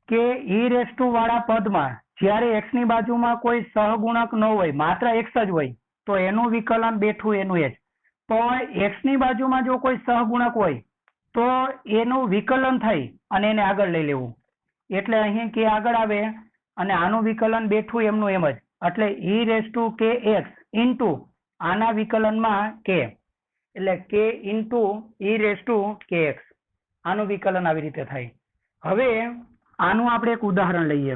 કે e રેઝ ટુ વાળા પદમાં જ્યારે x ની બાજુમાં કોઈ સહગુણક ન હોય, માત્ર x જ હોય, તો એનું વિકલન બેઠું એનું h. પણ x ની બાજુમાં જો કોઈ સહગુણક હોય તો એનું વિકલન થઈ અને એને આગળ લઈ લેવું. એટલે અહીં k આગળ આવે અને આનું વિકલન બેઠું એમનું એમ જ, એટલે e raise to kx into આના વિકલનમાં k, એટલે k into e raise to kx. આનું વિકલન આવી રીતે થાય. હવે આનું આપણે એક ઉદાહરણ લઈએ.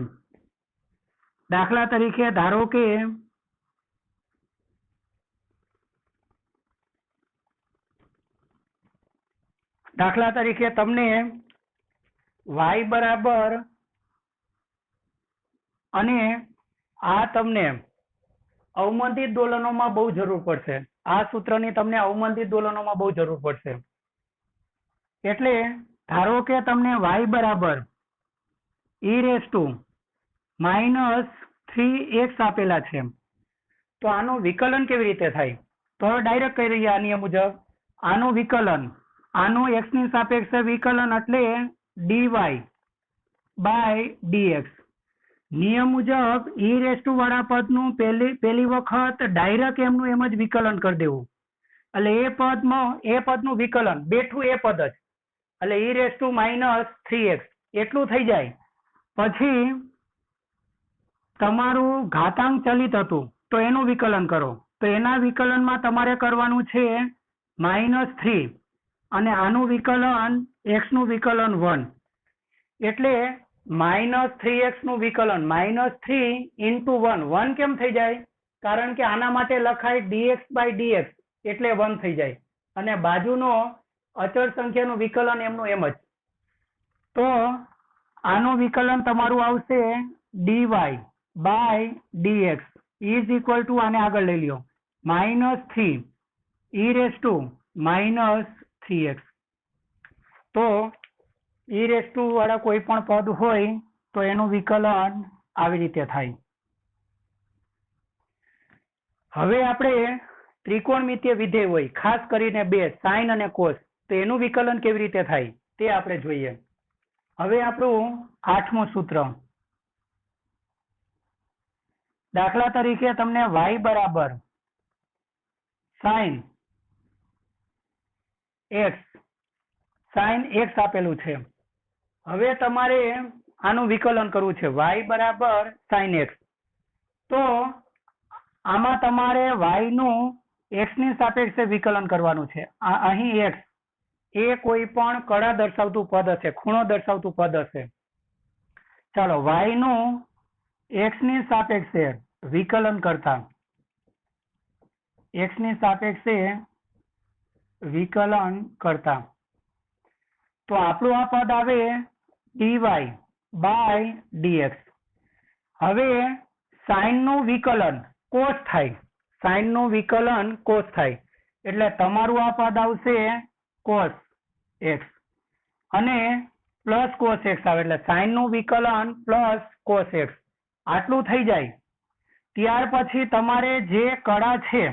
દાખલા તરીકે ધારો કે તમને y બરાબર અને આ તમને અવમંદિત દોલનોમાં બહુ જરૂર પડશે. આ સૂત્રની તમને અવમંદિત દોલનોમાં બહુ જરૂર પડશે. એટલે ધારો કે તમને y બરાબર e રેઝ ટુ -3x આપેલા છે, તો આનું વિકલન કેવી રીતે થાય? તો ડાયરેક્ટ કહી રહ્યા નિયમ મુજબ આનું વિકલન, આનું x ની સાપેક્ષે વિકલન એટલે dy બાય dx. નિયમ મુજબ e રેઝ ટુ વાળા પદનું પહેલી વખત ડાયરેક્ટ એમનું એમ જ વિકલન કરી દેવું. એટલે એ પદનું વિકલન બેઠું એ પદ જ, એટલે e રેઝ ટુ -3x એટલું થઈ જાય. પછી તમારું ઘાતાંક ચલિત હતું તો એનું વિકલન કરો, તો એના વિકલનમાં તમારે કરવાનું છે -3 અને આનું વિકલન x નું વિકલન 1, એટલે -3x નું વિકલન -3 into 1 1 કેમ થઈ જાય? કારણ કે આના માટે લખાય dx/dx એટલે 1 થઈ જાય અને બાજુનો અચળ સંખ્યાનું વિકલન એમનું એમ જ. તો આનું વિકલન તમારું આવશે dy/dx ઇઝ ઇક્વલ ટુ, આને આગળ લઈ લ્યો, -3 e -3x. તો e વાળા કોઈ પણ પદ હોય તો એનું વિકલન આવી રીતે થાય. હવે આપણે ત્રિકોણમિતીય વિધેય હોય, ખાસ કરીને બે, સાઇન અને કોસ, તો એનું વિકલન કેવી રીતે થાય તે આપણે જોઈએ. હવે આપણું 8મું સૂત્ર, દાખલા તરીકે તમને y બરાબર sin x આપેલું છે. હવે તમારે આનું વિકલન કરવું છે, y બરાબર sin x. તો આમાં તમારે y નું x ની સાપેક્ષે વિકલન કરવાનું છે. અહીં x એ કોઈ પણ કળા દર્શાવતું પદ હશે, ખૂણો દર્શાવતું પદ હશે. ચાલો y નું x ની સાપેક્ષે વિકલન કરતા, x ની સાપેક્ષે વિકલન કરતા, તો આપણું આ પદ આવે dy/dx. હવે સાઇન નું વિકલન કોસ થાય, સાઇન નું વિકલન કોસ થાય, એટલે તમારું આ પદ આવશે cos x અને પ્લસ cos x આવે, એટલે સાઇન નું વિકલન પ્લસ cos x. આટલું થઈ જાય ત્યાર પછી તમારે જે કળા છે,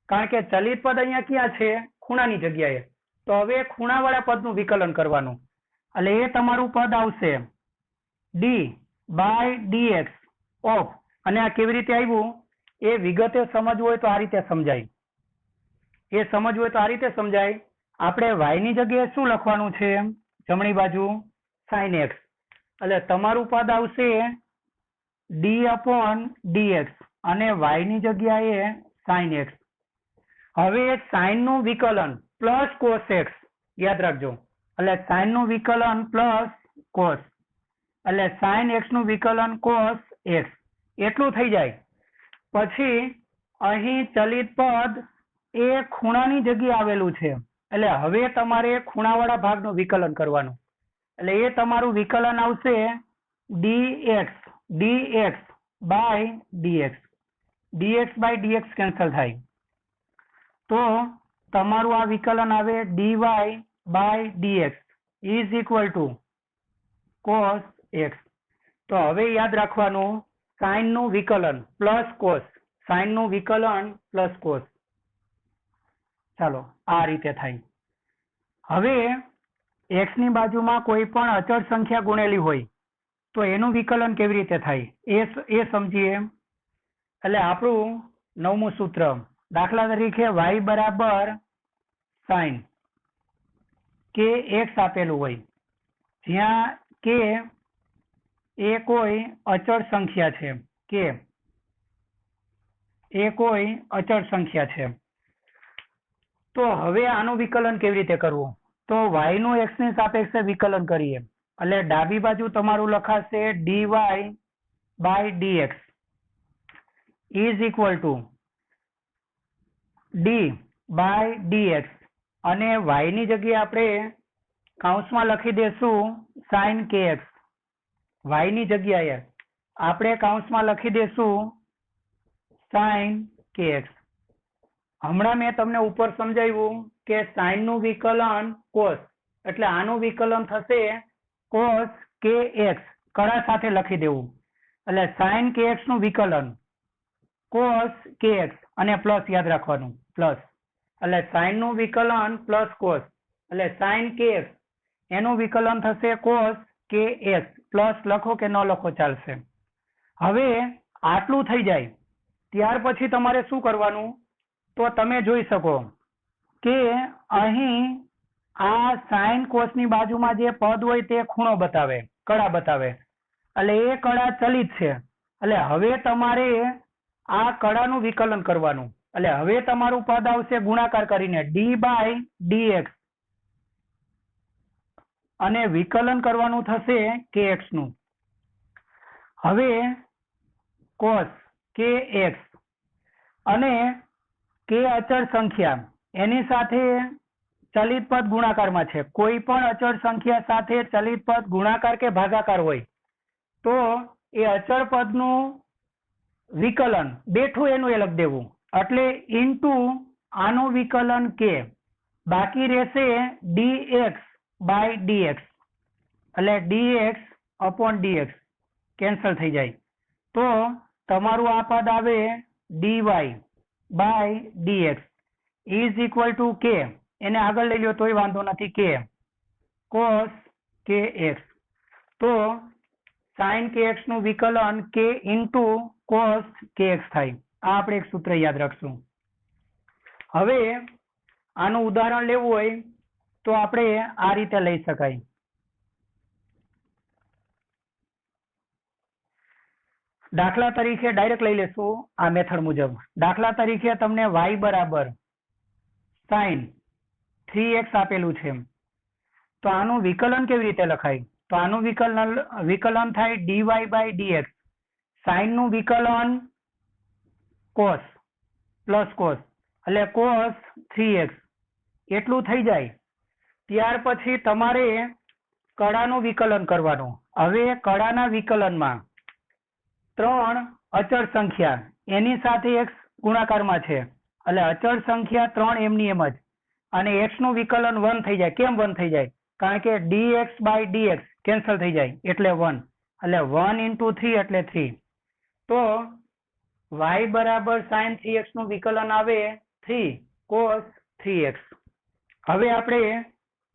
કારણ કે ચલિત પદ અહીંયા ક્યાં છે? ખૂણાની જગ્યાએ, તો હવે ખૂણાવાળા પદનું વિકલન કરવાનું, એટલે એ તમારું પદ આવશે d/dx ઓફ. અને આ કેવી રીતે આવ્યું એ વિગતે સમજવું હોય તો આ રીતે સમજાય, એ સમજવું હોય તો આ રીતે સમજાય. આપણે y ની જગ્યાએ શું લખવાનું છે? જમણી બાજુ sin x, એટલે તમારું પદ આવશે d/dx અને y ની જગ્યાએ sin x. હવે sin નું વિકલન પ્લસ cos x, યાદ રાખજો, એટલે sin નું વિકલન પ્લસ cos, એટલે sin x નું વિકલન cos x, એટલું થઈ જાય. પછી અહીં ચલિત પદ એ ખૂણાની જગ્યાએ આવેલું છે, એટલે હવે તમારે ખૂણાવાળા ભાગનું વિકલન કરવાનું, એટલે એ તમારું વિકલન આવશે dx/dx. dx/dx કેન્સલ થાય, તો તમારું આ વિકલન આવે dy/dx is equal two cos x. તો હવે યાદ રાખવાનું, સાઇન નું વિકલન પ્લસ કોસ, સાઇન નું વિકલન પ્લસ કોસ. ચાલો આ રીતે થાય. હવે x ની બાજુમાં કોઈ પણ અચળ સંખ્યા ગુણેલી હોય તો એનું વિકલન કેવી રીતે થાય એ સમજીએ. એટલે આપણું 9મું સૂત્ર, દાખલા તરીકે y બરાબર sin kx આપેલું હોય, જ્યાં k એ કોઈ અચળ સંખ્યા છે, કે એ કોઈ અચળ સંખ્યા છે. તો હવે આનું વિકલન કેવી રીતે કરવું? તો y નું x ની સાપેક્ષે વિકલન કરીએ, એટલે ડાબી બાજુ તમારું લખાશે dy/dx is equal two d/dx અને y ની જગ્યાએ આપણે કૌંસમાં લખી દેશું sin kx. y ની જગ્યાએ આપણે કૌંસમાં લખી દેશું sin kx. હમણાં મેં તમને ઉપર સમજાવ્યું કે sin નું વિકલન cos, એટલે આનું વિકલન થશે cos kx, કળા સાથે લખી દેવું, એટલે sin kx નું વિકલન cos kx અને પ્લસ યાદ રાખવાનું, પ્લસ, એટલે sin નું વિકલન પ્લસ cos, એટલે sin kx એનું વિકલન થશે cos kx. પ્લસ લખો કે ન લખો ચાલશે. હવે આટલું થઈ જાય ત્યાર પછી તમારે શું કરવાનું? તો તમે જોઈ શકો કે અહીં આ sin cos ની બાજુમાં જે પદ હોય તે ખૂણો બતાવે, કળા બતાવે, એટલે એ કળા ચલિત છે, એટલે હવે તમારે આ કડાનું વિકલન કરવાનું, એટલે હવે તમારું પદ આવશે ગુણાકાર કરીને d/dx અને વિકલન કરવાનું થશે kx નું. હવે cos kx અને k અચળ સંખ્યા એની સાથે ચલિત પદ ગુણાકારમાં છે. કોઈ પણ અચળ સંખ્યા સાથે ચલિત પદ ગુણાકાર કે ભાગાકાર હોય તો એ અચળ પદનું વિકલન બેઠું એનું એ લખી દેવું, એટલે ઇન્ટુ આનું વિકલન k, બાકી રહેશે dx/dx, એટલે dx/dx કેન્સલ થઈ જાય. તો તમારું આ પદ આવે dy/dx is equal to k, એને આગળ લઈ લો તોય વાંધો નથી, k cos kx. તો sin kx નું વિકલન k ઇન્ટુ cos kx થાય. આ આપણે એક સૂત્ર યાદ રાખશું. હવે આનું ઉદાહરણ લેવું હોય તો આપણે આ રીતે લઈ શકાય. દાખલા તરીકે ડાયરેક્ટ લઈ લેશું આ મેથડ મુજબ. દાખલા તરીકે તમને y બરાબર sin 3x આપેલું છે, તો આનું વિકલન કેવી રીતે લખાય? તો આનું વિકલન થાય dy/dx, sin નું વિકલન cos પ્લસ cos, એટલે cos 3x એટલું થઈ જાય. ત્યાર પછી તમારે કડાનું વિકલન કરવાનું. હવે કડાના વિકલનમાં 3 અચળ સંખ્યા એની સાથે x ગુણાકારમાં છે, એટલે અચળ સંખ્યા 3 એમની એમ જ, અને x નું વિકલન 1 થઈ જાય. કેમ 1 થઈ જાય? કારણ કે dx/dx કેન્સલ થઈ જાય એટલે 1, એટલે 1 × 3 એટલે 3. તો y બરાબર sin 3x નું વિકલન આવે 3 cos 3x. હવે આપણે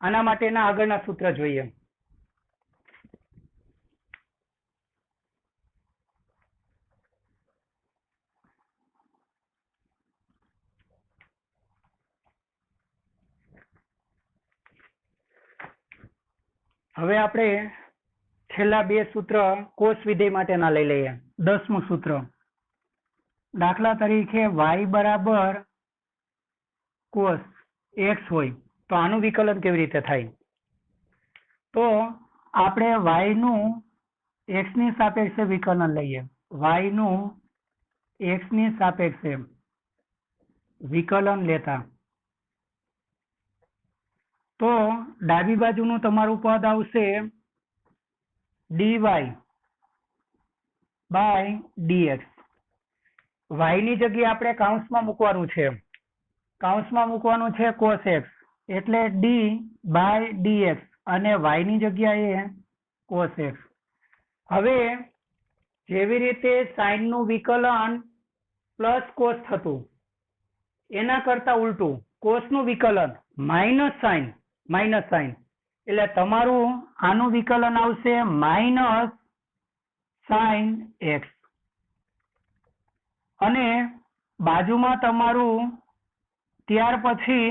આના માટેના આગળના સૂત્ર જોઈએ. હવે આપણે છેલ્લા બે સૂત્ર કોસ વિધેય માટેના લઈ લઈએ. 10મું સૂત્ર. દાખલા તરીકે y બરાબર cos x હોય તો આનું વિકલન કેવી રીતે થાય? તો આપણે y નું x ની સાપેક્ષે વિકલન લઈએ. y નું x ની સાપેક્ષે વિકલન લેતા તો ડાબી બાજુનું તમારું પદ આવશે dy/dx. y ની જગ્યાએ આપણે કૌંસમાં મૂકવાનું છે. કૌંસમાં મૂકવાનું છે cos x, એટલે d/dx અને y ની જગ્યાએ cos x. હવે જેવી રીતે sin નું વિકલન પ્લસ cos થતું, એના કરતા ઉલટું cos નું વિકલન માઇનસ sin, એટલે તમારું આનું વિકલન આવશે -sin x. અને બાજુમાં તમારું ત્યાર પછી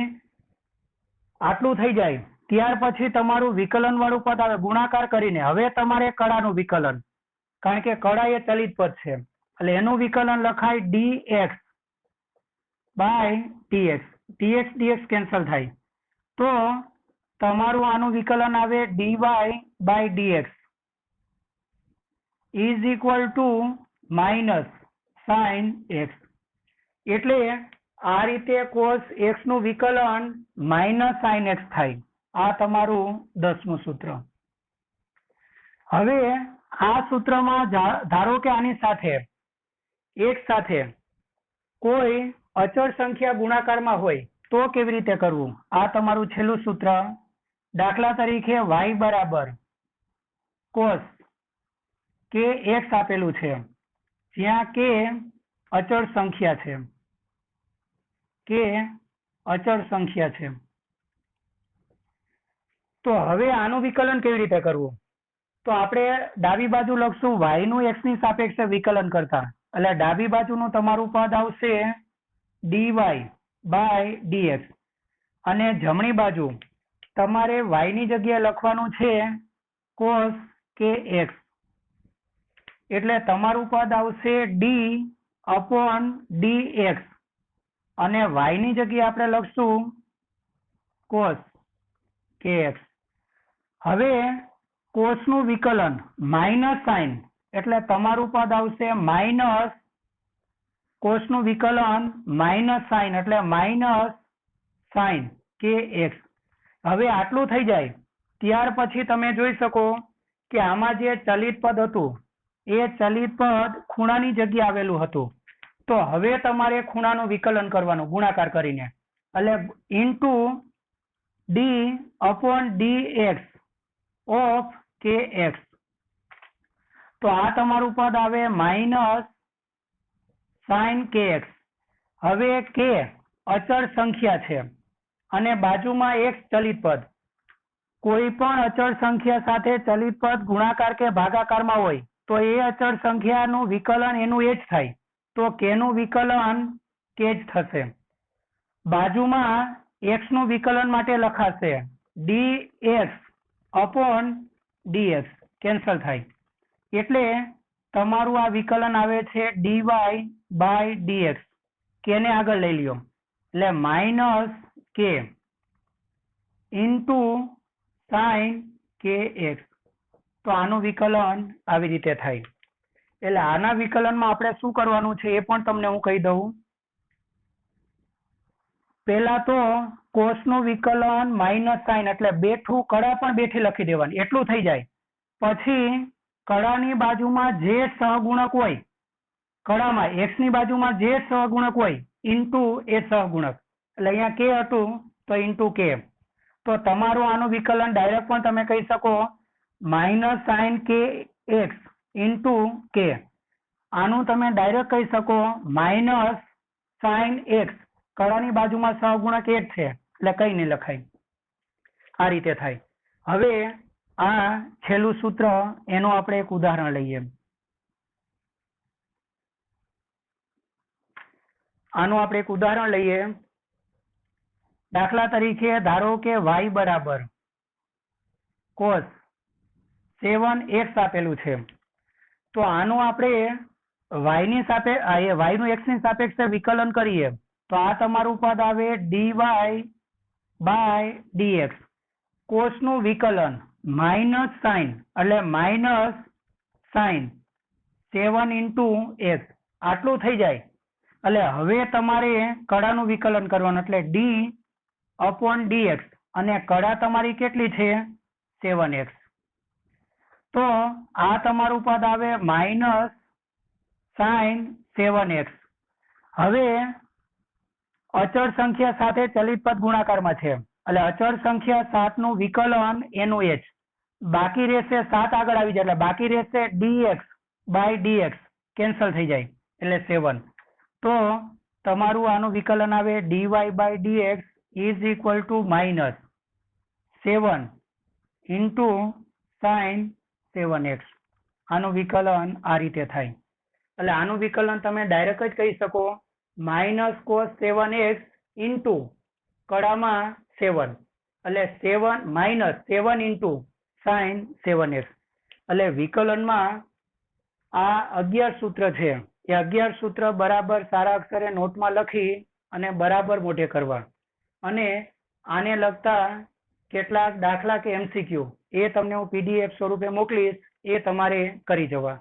આટલું થઈ જાય, ત્યાર પછી તમારું વિકલન વાળું પદ આવે ગુણાકાર કરીને. હવે તમારે કડાનું વિકલન, કારણ કે કડા એ ચલિત પદ છે, એટલે એનું વિકલન લખાય dx/dx. dx કેન્સલ થાય. તો તમારું આનું વિકલન આવે dy/dx is equal two -sin x. એટલે આ રીતે cos x નું વિકલન -sin x થાય. આ તમારું 10મું સૂત્ર. હવે આ સૂત્રમાં ધારો કે આની સાથે એક સાથે કોઈ અચળ સંખ્યા ગુણાકારમાં હોય તો કેવી રીતે કરવું? આ તમારું છેલ્લું સૂત્ર. દાખલા તરીકે y બરાબર cos kx આપેલું છે, જ્યાં k અચળ સંખ્યા છે. તો હવે આનું વિકલન કેવી રીતે કરવું? તો આપણે ડાબી બાજુ લખશું y નું x ની સાપેક્ષે વિકલન કરતા, એટલે ડાબી બાજુનું તમારું પદ આવશે dy/dx, અને જમણી બાજુ તમારે y ની જગ્યાએ લખવાનું છે cos kx. એટલે તમારું પદ આવશે d/dx અને y ની જગ્યાએ આપણે લખશું cos kx. હવે cos નું વિકલન માઇનસ સાઇન એટલે તમારું પદ આવશે માઇનસ cos નું વિકલન માઇનસ સાઇન એટલે માઇનસ સાઇન kx. હવે આટલું થઈ જાય ત્યાર પછી તમે જોઈ શકો કે આમાં જે ચલિત પદ હતું એ ચલિત પદ ખૂણાની જગ્યાએ આવેલું હતું. તો હવે તમારે ખૂણાનું વિકલન કરવાનું ગુણાકાર કરીને એટલે ઇન્ટુ d/dx ઓફ kx. તો આ તમારું પદ આવે માઇનસ સાઇન kx. હવે k અચળ સંખ્યા છે અને બાજુમાં એક ચલિત પદ. કોઈ પણ અચળ સંખ્યા સાથે ચલિત પદ ગુણાકાર કે ભાગાકારમાં હોય તો એ અચળ સંખ્યાનું વિકલન એનું એ જ થાય. તો k નું વિકલન k જ થશે. બાજુમાં x નું વિકલન માટે લખાશે dx/dx કેન્સલ થાય એટલે તમારું આ વિકલન આવે છે dy/dx. k ને આગળ લઈ લ્યો એટલે minus k into sign kx. તો આનું વિકલન આવી રીતે થાય. એટલે આના વિકલનમાં આપણે શું કરવાનું છે એ પણ તમને હું કહી દઉં. પહેલા તો કોસ નું વિકલન માઇનસ સાઇન એટલે બેઠું કડા પણ બેઠી લખી દેવાની એટલું થઈ જાય. પછી કડાની બાજુમાં જે સહગુણક હોય કડામાં x ની બાજુમાં જે સહગુણક હોય ઇન્ટુ એ સહગુણક એટલે અહીંયા k હતું તો ઇન્ટુ k. તો તમારું આનું વિકલન ડાયરેક્ટ પણ તમે કહી શકો minus sign kx into k. આનું તમે ડાયરેક્ટ કહી શકો માઇનસ સાઇન x. કડાની બાજુમાં સહગુણક 1 છે એટલે કઈ નહીં લખાય. આ રીતે થાય. હવે આ છેલ્લું સૂત્ર એનું આપણે એક ઉદાહરણ લઈએ. આનું આપણે એક ઉદાહરણ લઈએ. દાખલા તરીકે ધારો કે y બરાબર cos 7x આપેલું છે. તો આનું આપણે y ની નું x ની સાપેક્ષે વિકલન કરીએ તો આ તમારું પદ આવે dy/dx. cos નું વિકલન માઇનસ સાઇન એટલે માઇનસ સાઇન 7 ઇન્ટુ x આટલું થઈ જાય. એટલે હવે તમારે કડાનું વિકલન કરવાનું એટલે d/dx અને કડા તમારી કેટલી છે 7x. તો આ તમારું પદ આવે માઇનસ સાઇન 7x. હવે અચળ સંખ્યા સાથે ચલિત પદ ગુણાકારમાં છે એટલે અચળ સંખ્યા 7 નું વિકલન એનું h. બાકી રહેશે 7 આગળ આવી જાય એટલે બાકી રહેશે dx/dx કેન્સલ થઈ જાય એટલે 7. તો તમારું આનું વિકલન આવે dy/dx is equal two minus 7 into sign 7x. આનું વિકલન આ રીતે થાય. એટલે આનું વિકલન તમે ડાયરેક્ટ જ કહી શકો માઇનસ કોસ 7x ઇન્ટુ કડામાં 7 એટલે 7 માઇનસ 7 ઇન્ટુ સાઇન 7x. એટલે વિકલનમાં આ 11 સૂત્ર છે એ 11 સૂત્ર બરાબર સારા અક્ષરે નોટમાં લખી અને બરાબર મોઢે કરવા અને આને લગતા કેટલાક દાખલા કે MCQ એ તમને હું PDF સ્વરૂપે મોકલીશ એ તમારે કરી જવા.